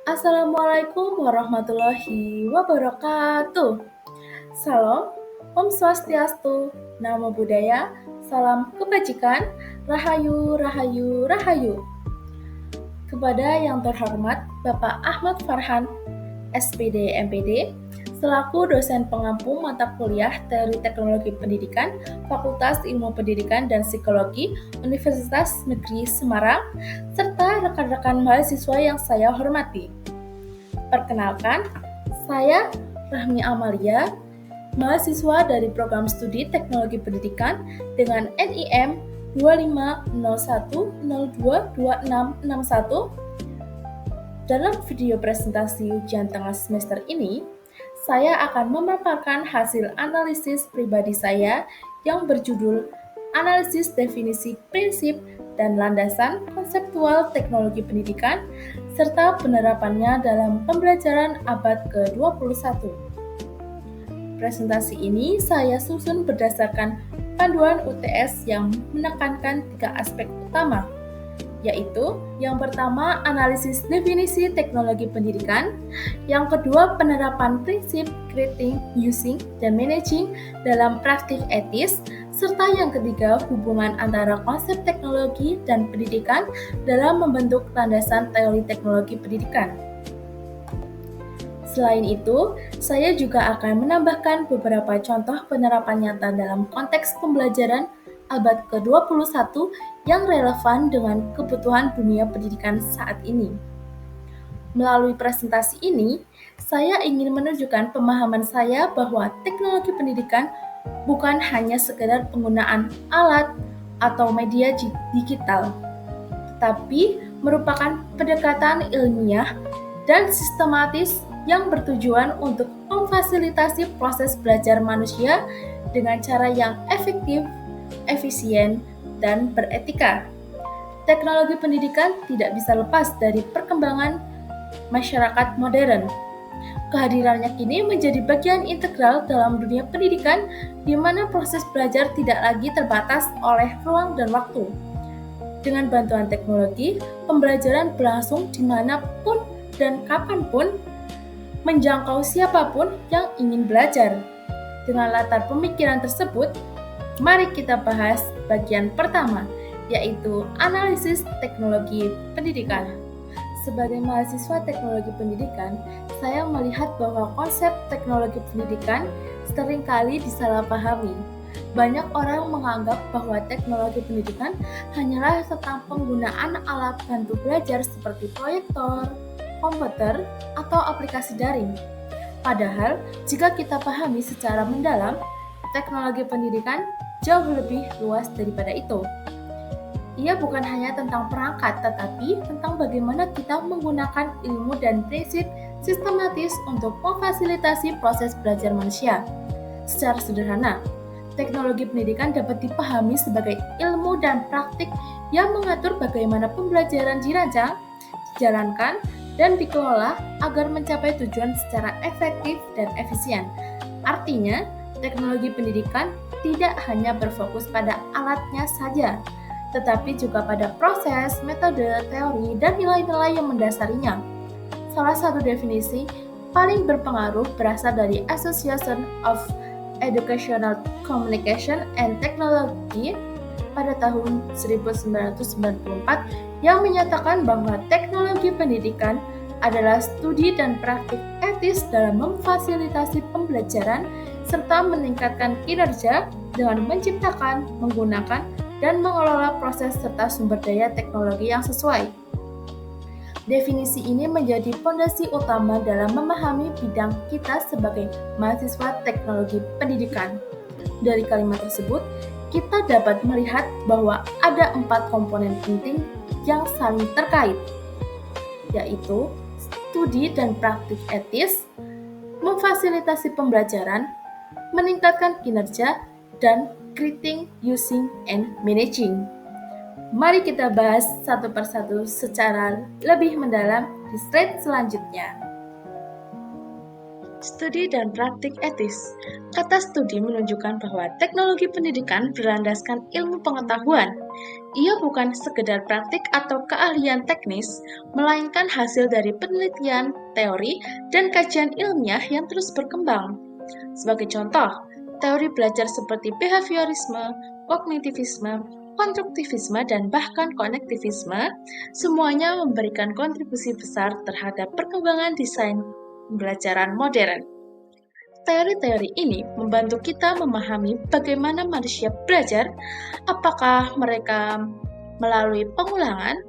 Assalamualaikum warahmatullahi wabarakatuh. Salam, Om Swastiastu, Namo Buddhaya, Salam Kebajikan, Rahayu, Rahayu, Rahayu. Kepada yang terhormat Bapak Ahmad Farhan, SPD MPD, selaku dosen pengampu mata kuliah Teori Teknologi Pendidikan, Fakultas Ilmu Pendidikan dan Psikologi, Universitas Negeri Semarang, serta rekan-rekan mahasiswa yang saya hormati. Perkenalkan, saya Rahmi Amalia, mahasiswa dari Program Studi Teknologi Pendidikan dengan NIM 2501022661. Dalam video presentasi ujian tengah semester ini, saya akan memaparkan hasil analisis pribadi saya yang berjudul Analisis Definisi Prinsip dan Landasan Konseptual Teknologi Pendidikan serta penerapannya dalam pembelajaran abad ke-21. Presentasi ini saya susun berdasarkan panduan UTS yang menekankan 3 aspek utama, yaitu yang pertama analisis definisi teknologi pendidikan, yang kedua penerapan prinsip creating, using, dan managing dalam praktik etis, serta yang ketiga hubungan antara konsep teknologi dan pendidikan dalam membentuk landasan teori teknologi pendidikan. Selain itu, saya juga akan menambahkan beberapa contoh penerapan nyata dalam konteks pembelajaran abad ke-21 yang relevan dengan kebutuhan dunia pendidikan saat ini. Melalui presentasi ini, saya ingin menunjukkan pemahaman saya bahwa teknologi pendidikan bukan hanya sekedar penggunaan alat atau media digital, tetapi merupakan pendekatan ilmiah dan sistematis yang bertujuan untuk memfasilitasi proses belajar manusia dengan cara yang efektif, efisien, dan beretika. Teknologi pendidikan tidak bisa lepas dari perkembangan masyarakat modern. Kehadirannya kini menjadi bagian integral dalam dunia pendidikan di mana proses belajar tidak lagi terbatas oleh ruang dan waktu. Dengan bantuan teknologi, pembelajaran berlangsung dimanapun dan kapanpun, menjangkau siapapun yang ingin belajar. Dengan latar pemikiran tersebut, mari kita bahas bagian pertama, yaitu analisis teknologi pendidikan. Sebagai mahasiswa teknologi pendidikan, saya melihat bahwa konsep teknologi pendidikan seringkali disalahpahami. Banyak orang menganggap bahwa teknologi pendidikan hanyalah tentang penggunaan alat bantu belajar seperti proyektor, komputer, atau aplikasi daring. Padahal, jika kita pahami secara mendalam, teknologi pendidikan jauh lebih luas daripada itu. Ia bukan hanya tentang perangkat, tetapi tentang bagaimana kita menggunakan ilmu dan prinsip sistematis untuk memfasilitasi proses belajar manusia. Secara sederhana, teknologi pendidikan dapat dipahami sebagai ilmu dan praktik yang mengatur bagaimana pembelajaran dirancang, dijalankan, dan dikelola agar mencapai tujuan secara efektif dan efisien. Artinya, teknologi pendidikan tidak hanya berfokus pada alatnya saja, tetapi juga pada proses, metode, teori, dan nilai-nilai yang mendasarinya. Salah satu definisi paling berpengaruh berasal dari Association of Educational Communication and Technology pada tahun 1994 yang menyatakan bahwa teknologi pendidikan adalah studi dan praktik etis dalam memfasilitasi pembelajaran serta meningkatkan kinerja dengan menciptakan, menggunakan, dan mengelola proses serta sumber daya teknologi yang sesuai. Definisi ini menjadi fondasi utama dalam memahami bidang kita sebagai mahasiswa teknologi pendidikan. Dari kalimat tersebut, kita dapat melihat bahwa ada 4 komponen penting yang saling terkait, yaitu studi dan praktik etis, memfasilitasi pembelajaran, meningkatkan kinerja, dan creating, using, and managing. Mari kita bahas satu persatu secara lebih mendalam di slide selanjutnya. Studi dan praktik etis. Kata studi menunjukkan bahwa teknologi pendidikan berlandaskan ilmu pengetahuan. Ia bukan sekedar praktik atau keahlian teknis, melainkan hasil dari penelitian, teori, dan kajian ilmiah yang terus berkembang. Sebagai contoh, teori belajar seperti behaviorisme, kognitivisme, konstruktivisme, dan bahkan konektivisme, semuanya memberikan kontribusi besar terhadap perkembangan desain pembelajaran modern. Teori-teori ini membantu kita memahami bagaimana manusia belajar, apakah mereka melalui pengulangan,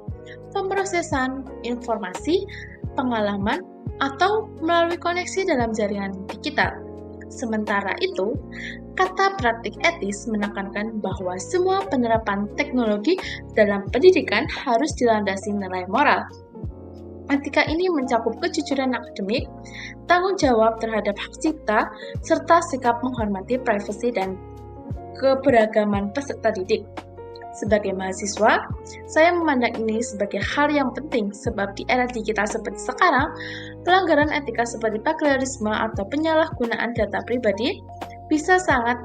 pemrosesan informasi, pengalaman, atau melalui koneksi dalam jaringan digital. Sementara itu, kata praktik etis menekankan bahwa semua penerapan teknologi dalam pendidikan harus dilandasi nilai moral. Etika ini mencakup kejujuran akademik, tanggung jawab terhadap hak cipta, serta sikap menghormati privasi dan keberagaman peserta didik. Sebagai mahasiswa, saya memandang ini sebagai hal yang penting sebab di era digital seperti sekarang, pelanggaran etika seperti patriotisme atau penyalahgunaan data pribadi bisa sangat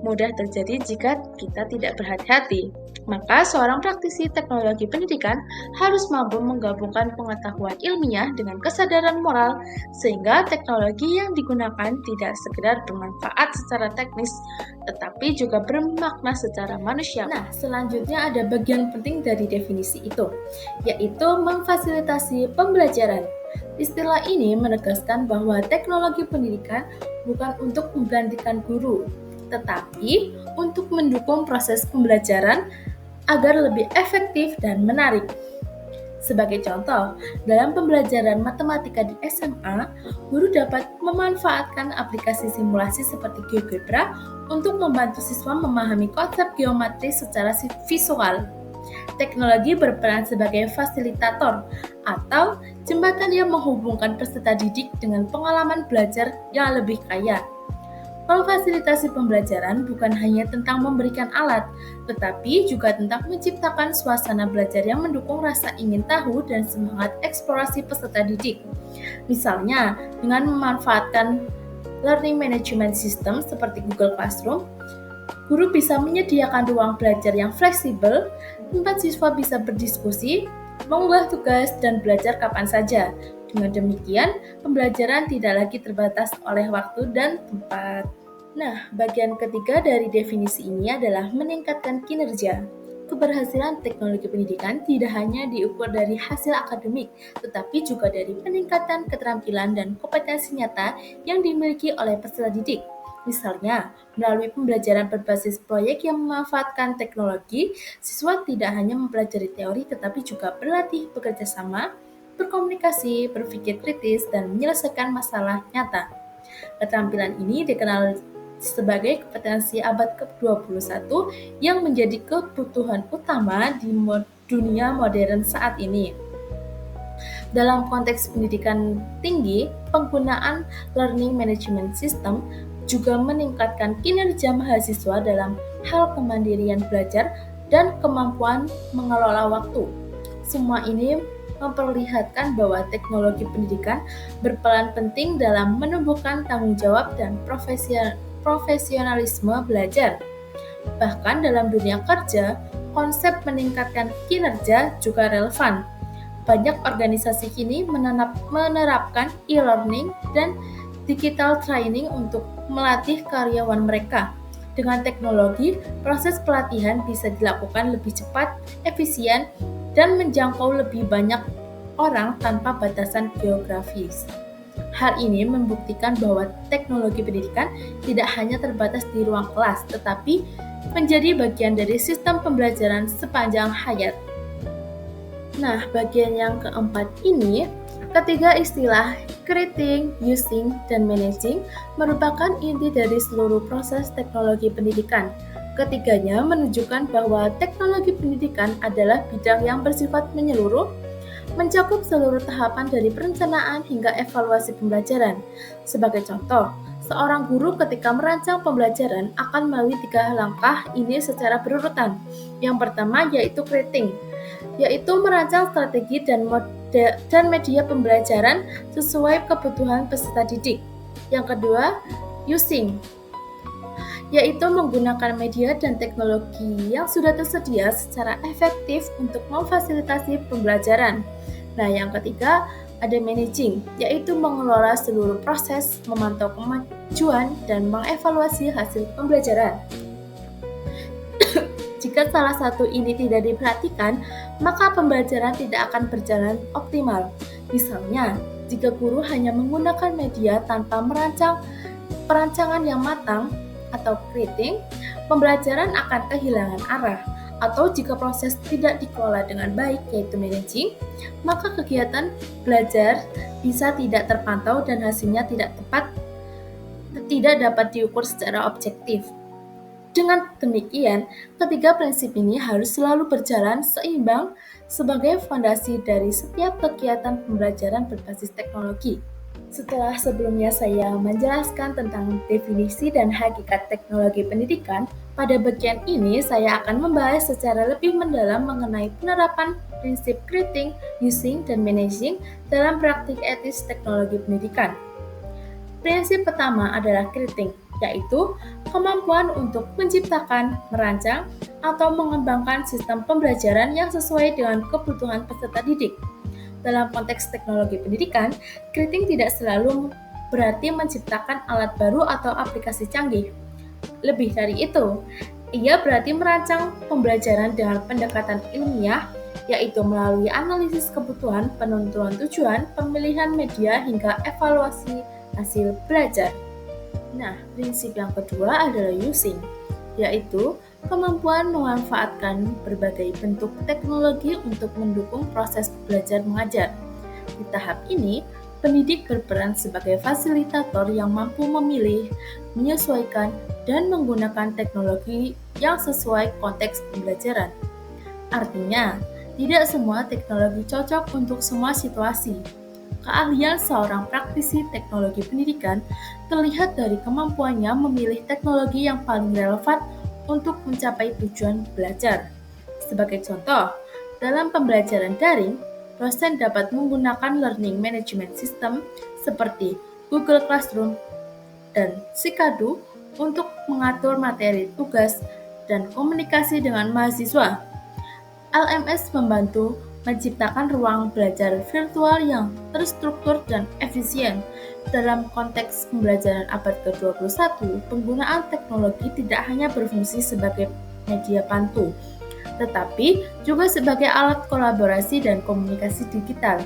mudah terjadi jika kita tidak berhati-hati. Maka seorang praktisi teknologi pendidikan harus mampu menggabungkan pengetahuan ilmiah dengan kesadaran moral sehingga teknologi yang digunakan tidak sekedar bermanfaat secara teknis tetapi juga bermakna secara manusiawi. Nah, selanjutnya ada bagian penting dari definisi itu, yaitu memfasilitasi pembelajaran. Istilah ini menegaskan bahwa teknologi pendidikan bukan untuk menggantikan guru, tetapi untuk mendukung proses pembelajaran agar lebih efektif dan menarik. Sebagai contoh, dalam pembelajaran matematika di SMA, guru dapat memanfaatkan aplikasi simulasi seperti GeoGebra untuk membantu siswa memahami konsep geometri secara visual. Teknologi berperan sebagai fasilitator atau jembatan yang menghubungkan peserta didik dengan pengalaman belajar yang lebih kaya. Memfasilitasi pembelajaran bukan hanya tentang memberikan alat, tetapi juga tentang menciptakan suasana belajar yang mendukung rasa ingin tahu dan semangat eksplorasi peserta didik. Misalnya, dengan memanfaatkan learning management system seperti Google Classroom, guru bisa menyediakan ruang belajar yang fleksibel, tempat siswa bisa berdiskusi, mengunggah tugas, dan belajar kapan saja. Dengan demikian, pembelajaran tidak lagi terbatas oleh waktu dan tempat. Nah, bagian ketiga dari definisi ini adalah meningkatkan kinerja. Keberhasilan teknologi pendidikan tidak hanya diukur dari hasil akademik, tetapi juga dari peningkatan keterampilan dan kompetensi nyata yang dimiliki oleh peserta didik. Misalnya, melalui pembelajaran berbasis proyek yang memanfaatkan teknologi, siswa tidak hanya mempelajari teori tetapi juga berlatih bekerja sama, berkomunikasi, berpikir kritis, dan menyelesaikan masalah nyata. Keterampilan ini dikenal sebagai kompetensi abad ke-21 yang menjadi kebutuhan utama di dunia modern saat ini. Dalam konteks pendidikan tinggi, penggunaan learning management system juga meningkatkan kinerja mahasiswa dalam hal kemandirian belajar dan kemampuan mengelola waktu. Semua ini memperlihatkan bahwa teknologi pendidikan berperan penting dalam menumbuhkan tanggung jawab dan profesionalisme belajar. Bahkan dalam dunia kerja, konsep meningkatkan kinerja juga relevan. Banyak organisasi kini menerapkan e-learning dan digital training untuk melatih karyawan mereka. Dengan teknologi, proses pelatihan bisa dilakukan lebih cepat, efisien, dan menjangkau lebih banyak orang tanpa batasan geografis. Hal ini membuktikan bahwa teknologi pendidikan tidak hanya terbatas di ruang kelas, tetapi menjadi bagian dari sistem pembelajaran sepanjang hayat. Nah, bagian yang keempat ini, ketiga istilah creating, using, dan managing merupakan inti dari seluruh proses teknologi pendidikan. Ketiganya menunjukkan bahwa teknologi pendidikan adalah bidang yang bersifat menyeluruh, mencakup seluruh tahapan dari perencanaan hingga evaluasi pembelajaran. Sebagai contoh, seorang guru ketika merancang pembelajaran akan melalui 3 langkah ini secara berurutan. Yang pertama yaitu creating, yaitu merancang strategi dan media pembelajaran sesuai kebutuhan peserta didik. Yang kedua, using, yaitu menggunakan media dan teknologi yang sudah tersedia secara efektif untuk memfasilitasi pembelajaran. Nah, yang ketiga ada managing, yaitu mengelola seluruh proses, memantau kemajuan, dan mengevaluasi hasil pembelajaran. Jika salah satu ini tidak diperhatikan, maka pembelajaran tidak akan berjalan optimal. Misalnya, jika guru hanya menggunakan media tanpa merancang perancangan yang matang atau keriting, pembelajaran akan kehilangan arah. Atau jika proses tidak dikelola dengan baik, yaitu managing, maka kegiatan belajar bisa tidak terpantau dan hasilnya tidak dapat diukur secara objektif. Dengan demikian, ketiga prinsip ini harus selalu berjalan seimbang sebagai fondasi dari setiap kegiatan pembelajaran berbasis teknologi. Setelah sebelumnya saya menjelaskan tentang definisi dan hakikat teknologi pendidikan, pada bagian ini saya akan membahas secara lebih mendalam mengenai penerapan prinsip creating, using, dan managing dalam praktik etis teknologi pendidikan. Prinsip pertama adalah creating, yaitu kemampuan untuk menciptakan, merancang, atau mengembangkan sistem pembelajaran yang sesuai dengan kebutuhan peserta didik. Dalam konteks teknologi pendidikan, creating tidak selalu berarti menciptakan alat baru atau aplikasi canggih. Lebih dari itu, ia berarti merancang pembelajaran dengan pendekatan ilmiah, yaitu melalui analisis kebutuhan, penentuan tujuan, pemilihan media, hingga evaluasi hasil belajar. Nah, prinsip yang kedua adalah using, yaitu kemampuan memanfaatkan berbagai bentuk teknologi untuk mendukung proses belajar mengajar. Di tahap ini, pendidik berperan sebagai fasilitator yang mampu memilih, menyesuaikan, dan menggunakan teknologi yang sesuai konteks pembelajaran. Artinya, tidak semua teknologi cocok untuk semua situasi. Keahlian seorang praktisi teknologi pendidikan terlihat dari kemampuannya memilih teknologi yang paling relevan untuk mencapai tujuan belajar. Sebagai contoh, dalam pembelajaran daring, dosen dapat menggunakan learning management system seperti Google Classroom dan Sikadu untuk mengatur materi tugas dan komunikasi dengan mahasiswa. LMS membantu menciptakan ruang belajar virtual yang terstruktur dan efisien. Dalam konteks pembelajaran abad ke-21, penggunaan teknologi tidak hanya berfungsi sebagai media bantu, tetapi juga sebagai alat kolaborasi dan komunikasi digital.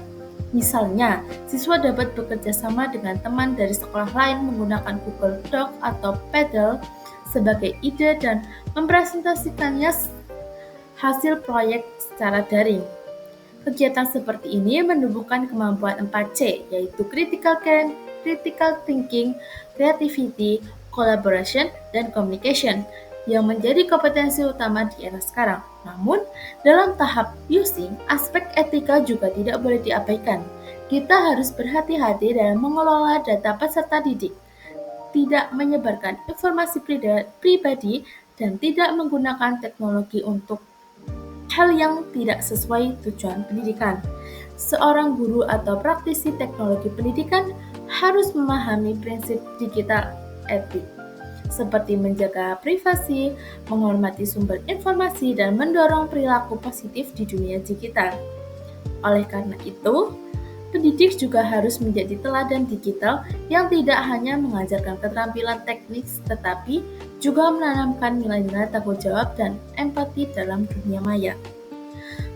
Misalnya, siswa dapat bekerja sama dengan teman dari sekolah lain menggunakan Google Doc atau Paddle sebagai ide dan mempresentasikannya hasil proyek secara daring. Kegiatan seperti ini menumbuhkan kemampuan 4C, yaitu critical thinking, creativity, collaboration, dan communication, yang menjadi kompetensi utama di era sekarang. Namun, dalam tahap using, aspek etika juga tidak boleh diabaikan. Kita harus berhati-hati dalam mengelola data peserta didik, tidak menyebarkan informasi pribadi, dan tidak menggunakan teknologi untuk hal yang tidak sesuai tujuan pendidikan. Seorang guru atau praktisi teknologi pendidikan harus memahami prinsip digital etik, seperti menjaga privasi, menghormati sumber informasi, dan mendorong perilaku positif di dunia digital. Oleh karena itu, pendidik juga harus menjadi teladan digital yang tidak hanya mengajarkan keterampilan teknis, tetapi juga menanamkan nilai-nilai tanggung jawab dan empati dalam dunia maya.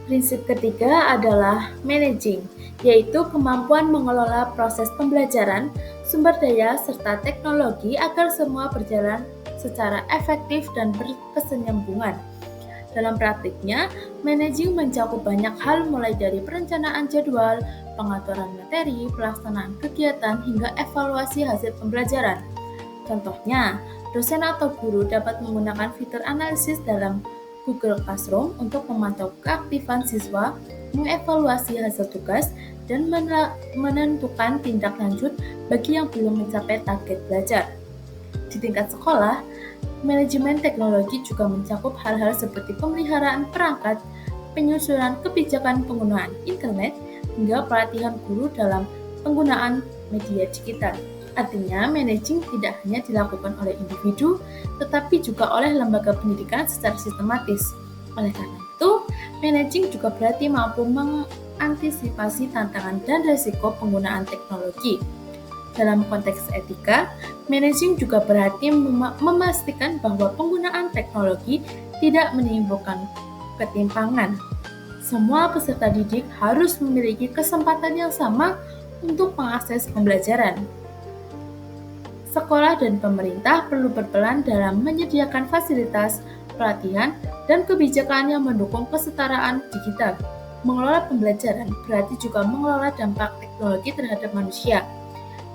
Prinsip ketiga adalah managing, yaitu kemampuan mengelola proses pembelajaran, sumber daya, serta teknologi agar semua berjalan secara efektif dan berkesinambungan. Dalam praktiknya, managing mencakup banyak hal mulai dari perencanaan jadwal, pengaturan materi, pelaksanaan kegiatan, hingga evaluasi hasil pembelajaran. Contohnya, dosen atau guru dapat menggunakan fitur analisis dalam Google Classroom untuk memantau keaktifan siswa, mengevaluasi hasil tugas, dan menentukan tindak lanjut bagi yang belum mencapai target belajar. Di tingkat sekolah, manajemen teknologi juga mencakup hal-hal seperti pemeliharaan perangkat, penyusunan kebijakan penggunaan internet, hingga pelatihan guru dalam penggunaan media digital. Artinya, managing tidak hanya dilakukan oleh individu, tetapi juga oleh lembaga pendidikan secara sistematis. Oleh karena itu, managing juga berarti mampu mengantisipasi tantangan dan risiko penggunaan teknologi. Dalam konteks etika, managing juga berarti memastikan bahwa penggunaan teknologi tidak menimbulkan ketimpangan. Semua peserta didik harus memiliki kesempatan yang sama untuk mengakses pembelajaran. Sekolah dan pemerintah perlu berperan dalam menyediakan fasilitas, pelatihan, dan kebijakan yang mendukung kesetaraan digital. Mengelola pembelajaran berarti juga mengelola dampak teknologi terhadap manusia,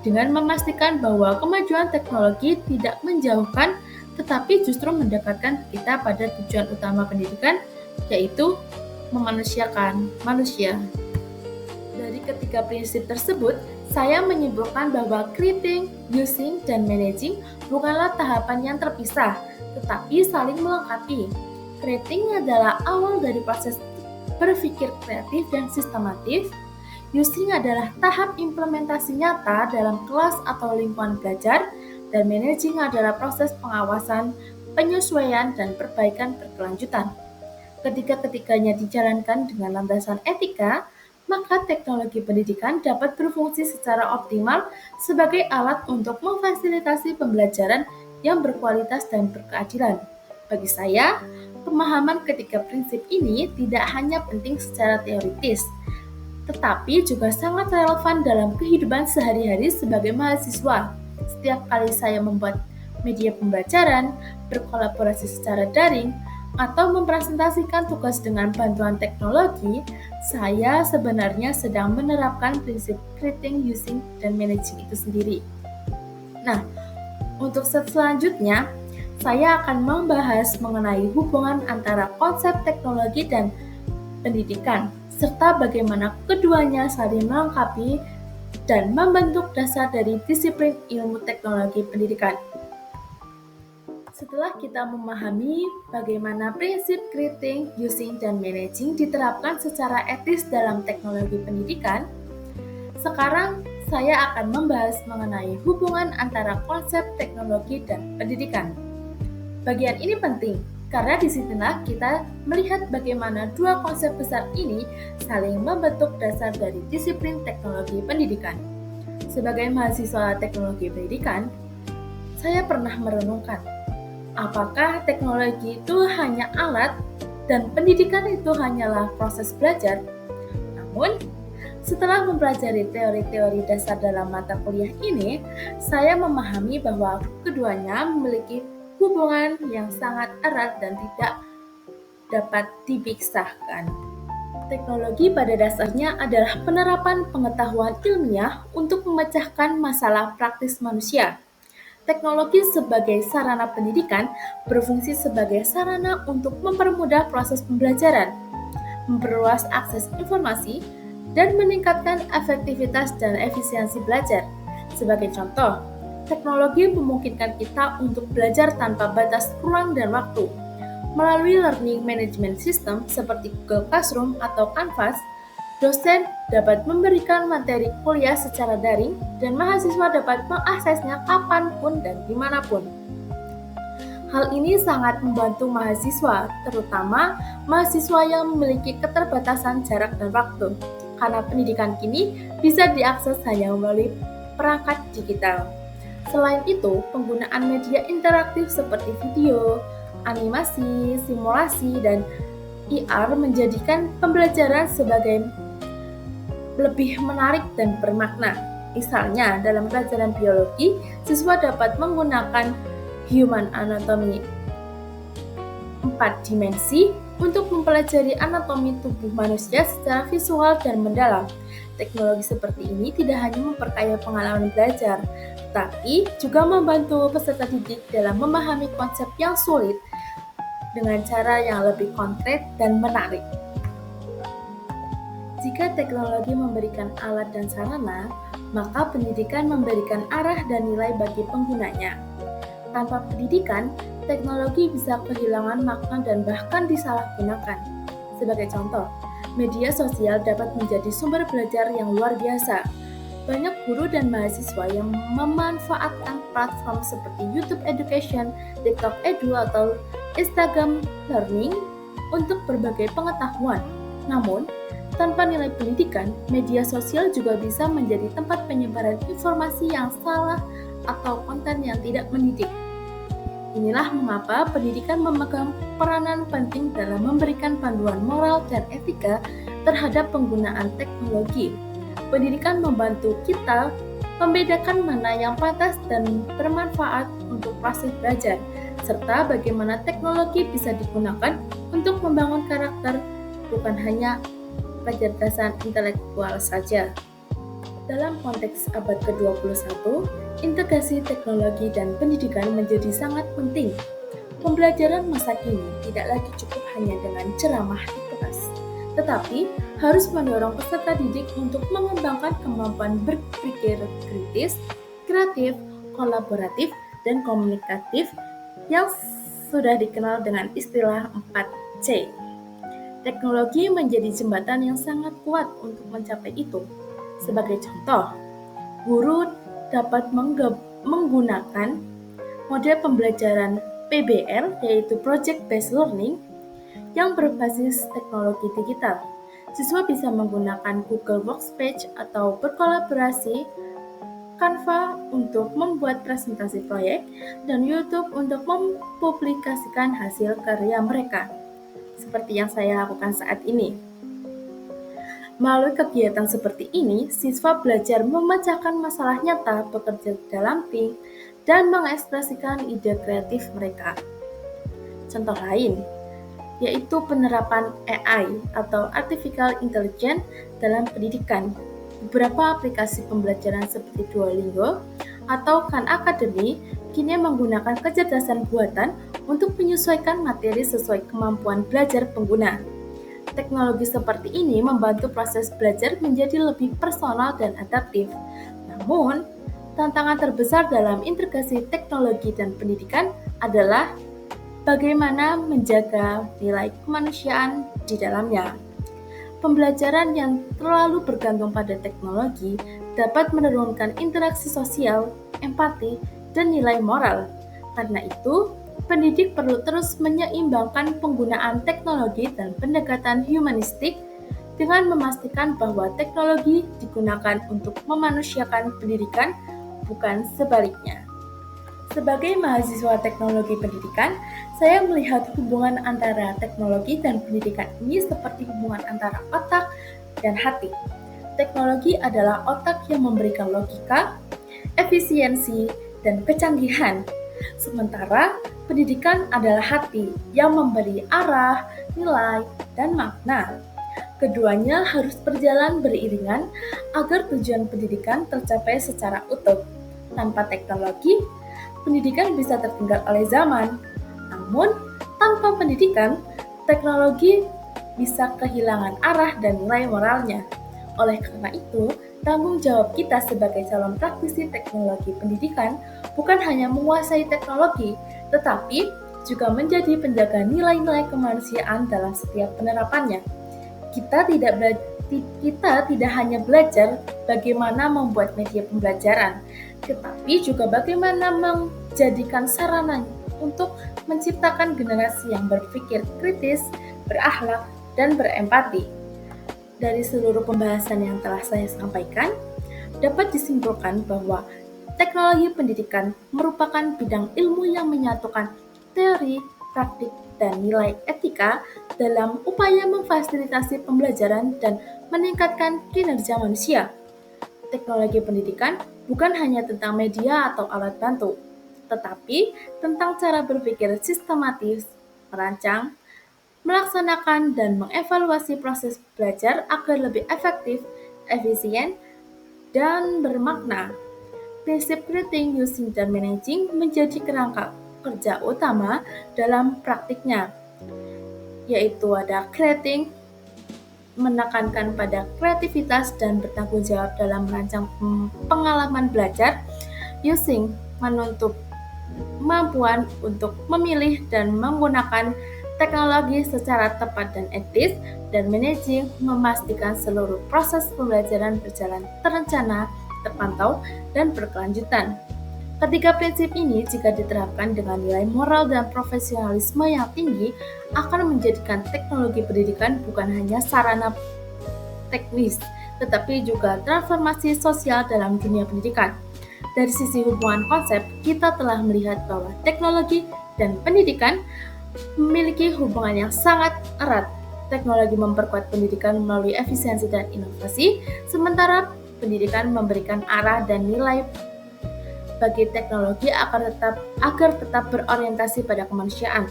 dengan memastikan bahwa kemajuan teknologi tidak menjauhkan, tetapi justru mendekatkan kita pada tujuan utama pendidikan, yaitu memanusiakan manusia. Dari ketiga prinsip tersebut, saya menyimpulkan bahwa creating, using, dan managing bukanlah tahapan yang terpisah, tetapi saling melengkapi. Creating adalah awal dari proses berpikir kreatif dan sistematif. Using adalah tahap implementasi nyata dalam kelas atau lingkungan belajar, dan managing adalah proses pengawasan, penyesuaian, dan perbaikan berkelanjutan. Ketika-ketiganya dijalankan dengan landasan etika, maka teknologi pendidikan dapat berfungsi secara optimal sebagai alat untuk memfasilitasi pembelajaran yang berkualitas dan berkeadilan. Bagi saya, pemahaman ketiga prinsip ini tidak hanya penting secara teoritis, tetapi juga sangat relevan dalam kehidupan sehari-hari sebagai mahasiswa. Setiap kali saya membuat media pembelajaran, berkolaborasi secara daring, atau mempresentasikan tugas dengan bantuan teknologi, saya sebenarnya sedang menerapkan prinsip creating, using, dan managing itu sendiri. Nah, untuk selanjutnya, saya akan membahas mengenai hubungan antara konsep teknologi dan pendidikan, serta bagaimana keduanya saling melengkapi dan membentuk dasar dari disiplin ilmu teknologi pendidikan. Setelah kita memahami bagaimana prinsip creating, using, dan managing diterapkan secara etis dalam teknologi pendidikan, sekarang saya akan membahas mengenai hubungan antara konsep teknologi dan pendidikan. Bagian ini penting, karena disinilah kita melihat bagaimana dua konsep besar ini saling membentuk dasar dari disiplin teknologi pendidikan. Sebagai mahasiswa teknologi pendidikan, saya pernah merenungkan, apakah teknologi itu hanya alat dan pendidikan itu hanyalah proses belajar? Namun, setelah mempelajari teori-teori dasar dalam mata kuliah ini, saya memahami bahwa keduanya memiliki hubungan yang sangat erat dan tidak dapat dipisahkan. Teknologi pada dasarnya adalah penerapan pengetahuan ilmiah untuk memecahkan masalah praktis manusia. Teknologi sebagai sarana pendidikan berfungsi sebagai sarana untuk mempermudah proses pembelajaran, memperluas akses informasi, dan meningkatkan efektivitas dan efisiensi belajar. Sebagai contoh, teknologi memungkinkan kita untuk belajar tanpa batas ruang dan waktu. Melalui learning management system seperti Google Classroom atau Canvas, dosen dapat memberikan materi kuliah secara daring dan mahasiswa dapat mengaksesnya kapanpun dan dimanapun. Hal ini sangat membantu mahasiswa, terutama mahasiswa yang memiliki keterbatasan jarak dan waktu, karena pendidikan kini bisa diakses hanya melalui perangkat digital. Selain itu, penggunaan media interaktif seperti video, animasi, simulasi, dan IR menjadikan pembelajaran sebagai lebih menarik dan bermakna. Misalnya, dalam pelajaran biologi, siswa dapat menggunakan human anatomy 4 dimensi untuk mempelajari anatomi tubuh manusia secara visual dan mendalam. Teknologi seperti ini tidak hanya memperkaya pengalaman belajar, tetapi juga membantu peserta didik dalam memahami konsep yang sulit dengan cara yang lebih konkret dan menarik. Jika teknologi memberikan alat dan sarana, maka pendidikan memberikan arah dan nilai bagi penggunanya. Tanpa pendidikan, teknologi bisa kehilangan makna dan bahkan disalahgunakan. Sebagai contoh, media sosial dapat menjadi sumber belajar yang luar biasa, Banyak guru dan mahasiswa yang memanfaatkan platform seperti YouTube Education, TikTok Edu, atau Instagram Learning untuk berbagai pengetahuan. Namun, tanpa nilai pendidikan, media sosial juga bisa menjadi tempat penyebaran informasi yang salah atau konten yang tidak mendidik. Inilah mengapa pendidikan memegang peranan penting dalam memberikan panduan moral dan etika terhadap penggunaan teknologi. Pendidikan membantu kita membedakan mana yang pantas dan bermanfaat untuk proses belajar, serta bagaimana teknologi bisa digunakan untuk membangun karakter, bukan hanya kecerdasan intelektual saja. Dalam konteks abad ke-21, integrasi teknologi dan pendidikan menjadi sangat penting. Pembelajaran masa kini tidak lagi cukup hanya dengan ceramah di kelas, tetapi harus mendorong peserta didik untuk mengembangkan kemampuan berpikir kritis, kreatif, kolaboratif, dan komunikatif yang sudah dikenal dengan istilah 4C. Teknologi menjadi jembatan yang sangat kuat untuk mencapai itu. Sebagai contoh, guru dapat menggunakan model pembelajaran PBL, yaitu Project Based Learning, yang berbasis teknologi digital. Siswa bisa menggunakan Google Workspace atau berkolaborasi Canva untuk membuat presentasi proyek, dan YouTube untuk mempublikasikan hasil karya mereka, seperti yang saya lakukan saat ini. Melalui kegiatan seperti ini, siswa belajar memecahkan masalah nyata, bekerja dalam tim, dan mengekspresikan ide kreatif mereka. Contoh lain, yaitu penerapan AI atau Artificial Intelligence dalam pendidikan. Beberapa aplikasi pembelajaran seperti Duolingo atau Khan Academy kini menggunakan kecerdasan buatan untuk menyesuaikan materi sesuai kemampuan belajar pengguna. Teknologi seperti ini membantu proses belajar menjadi lebih personal dan adaptif. Namun, tantangan terbesar dalam integrasi teknologi dan pendidikan adalah bagaimana menjaga nilai kemanusiaan di dalamnya. Pembelajaran yang terlalu bergantung pada teknologi dapat menurunkan interaksi sosial, empati, dan nilai moral. Karena itu, pendidik perlu terus menyeimbangkan penggunaan teknologi dan pendekatan humanistik dengan memastikan bahwa teknologi digunakan untuk memanusiakan pendidikan, bukan sebaliknya. Sebagai mahasiswa teknologi pendidikan, saya melihat hubungan antara teknologi dan pendidikan ini seperti hubungan antara otak dan hati. Teknologi adalah otak yang memberikan logika, efisiensi, dan kecanggihan. Sementara pendidikan adalah hati yang memberi arah, nilai, dan makna. Keduanya harus berjalan beriringan agar tujuan pendidikan tercapai secara utuh. Tanpa teknologi, pendidikan bisa tertinggal oleh zaman. Namun, tanpa pendidikan, teknologi bisa kehilangan arah dan nilai moralnya. Oleh karena itu, tanggung jawab kita sebagai calon praktisi teknologi pendidikan bukan hanya menguasai teknologi, tetapi juga menjadi penjaga nilai-nilai kemanusiaan dalam setiap penerapannya. Kita tidak hanya belajar bagaimana membuat media pembelajaran, tetapi juga bagaimana menjadikan sarana untuk menciptakan generasi yang berpikir kritis, berakhlak, dan berempati. Dari seluruh pembahasan yang telah saya sampaikan, dapat disimpulkan bahwa teknologi pendidikan merupakan bidang ilmu yang menyatukan teori, praktik, dan nilai etika dalam upaya memfasilitasi pembelajaran dan meningkatkan kinerja manusia. Teknologi pendidikan bukan hanya tentang media atau alat bantu, tetapi tentang cara berpikir sistematis, merancang, melaksanakan, dan mengevaluasi proses belajar agar lebih efektif, efisien, dan bermakna. Prinsip creating, using, dan managing menjadi kerangka kerja utama dalam praktiknya, yaitu ada creating, menekankan pada kreativitas dan bertanggung jawab dalam merancang pengalaman belajar, using, menuntut kemampuan untuk memilih dan menggunakan teknologi secara tepat dan etis, dan managing, memastikan seluruh proses pembelajaran berjalan terencana terpantau, dan berkelanjutan. Ketiga prinsip ini jika diterapkan dengan nilai moral dan profesionalisme yang tinggi akan menjadikan teknologi pendidikan bukan hanya sarana teknis, tetapi juga transformasi sosial dalam dunia pendidikan. Dari sisi hubungan konsep, kita telah melihat bahwa teknologi dan pendidikan memiliki hubungan yang sangat erat. Teknologi memperkuat pendidikan melalui efisiensi dan inovasi, sementara pendidikan memberikan arah dan nilai bagi teknologi agar tetap berorientasi pada kemanusiaan.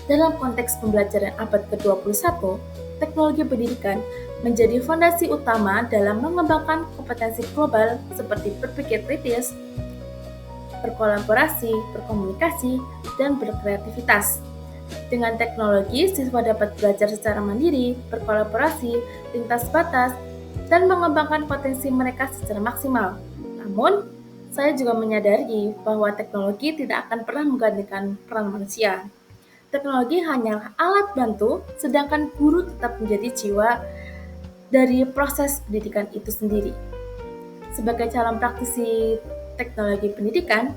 Dalam konteks pembelajaran abad ke-21, teknologi pendidikan menjadi fondasi utama dalam mengembangkan kompetensi global seperti berpikir kritis, berkolaborasi, berkomunikasi, dan berkreativitas. Dengan teknologi, siswa dapat belajar secara mandiri, berkolaborasi, lintas batas, dan mengembangkan potensi mereka secara maksimal. Namun, saya juga menyadari bahwa teknologi tidak akan pernah menggantikan peran manusia. Teknologi hanya alat bantu, sedangkan guru tetap menjadi jiwa dari proses pendidikan itu sendiri. Sebagai calon praktisi teknologi pendidikan,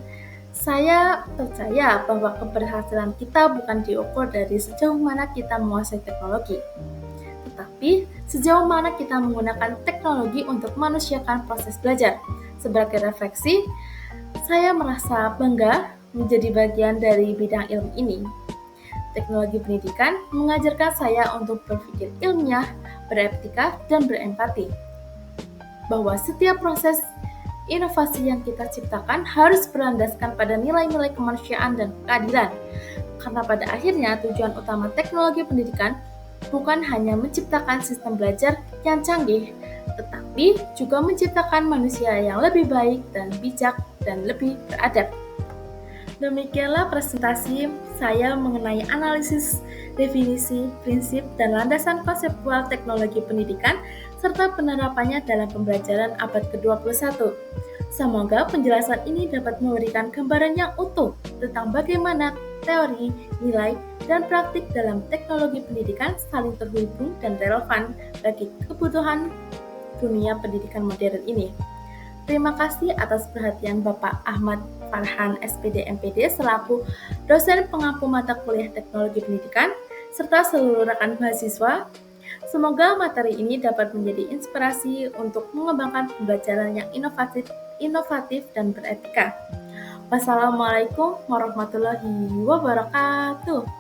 saya percaya bahwa keberhasilan kita bukan diukur dari sejauh mana kita menguasai teknologi, tetapi sejauh mana kita menggunakan teknologi untuk manusiakan proses belajar. Sebagai refleksi, saya merasa bangga menjadi bagian dari bidang ilmu ini. Teknologi pendidikan mengajarkan saya untuk berpikir ilmiah, beretika, dan berempati. Bahwa setiap proses inovasi yang kita ciptakan harus berlandaskan pada nilai-nilai kemanusiaan dan keadilan. Karena pada akhirnya tujuan utama teknologi pendidikan bukan hanya menciptakan sistem belajar yang canggih, tetapi juga menciptakan manusia yang lebih baik dan bijak dan lebih beradab. Demikianlah presentasi saya mengenai analisis, definisi, prinsip, dan landasan konseptual teknologi pendidikan serta penerapannya dalam pembelajaran abad ke-21. Semoga penjelasan ini dapat memberikan gambaran yang utuh tentang bagaimana teori, nilai, dan praktik dalam teknologi pendidikan saling terhubung dan relevan bagi kebutuhan dunia pendidikan modern ini. Terima kasih atas perhatian Bapak Ahmad Farhan SPD MPD selaku dosen pengampu mata kuliah teknologi pendidikan serta seluruh rekan mahasiswa. Semoga materi ini dapat menjadi inspirasi untuk mengembangkan pembelajaran yang inovatif dan beretika. Wassalamualaikum warahmatullahi wabarakatuh.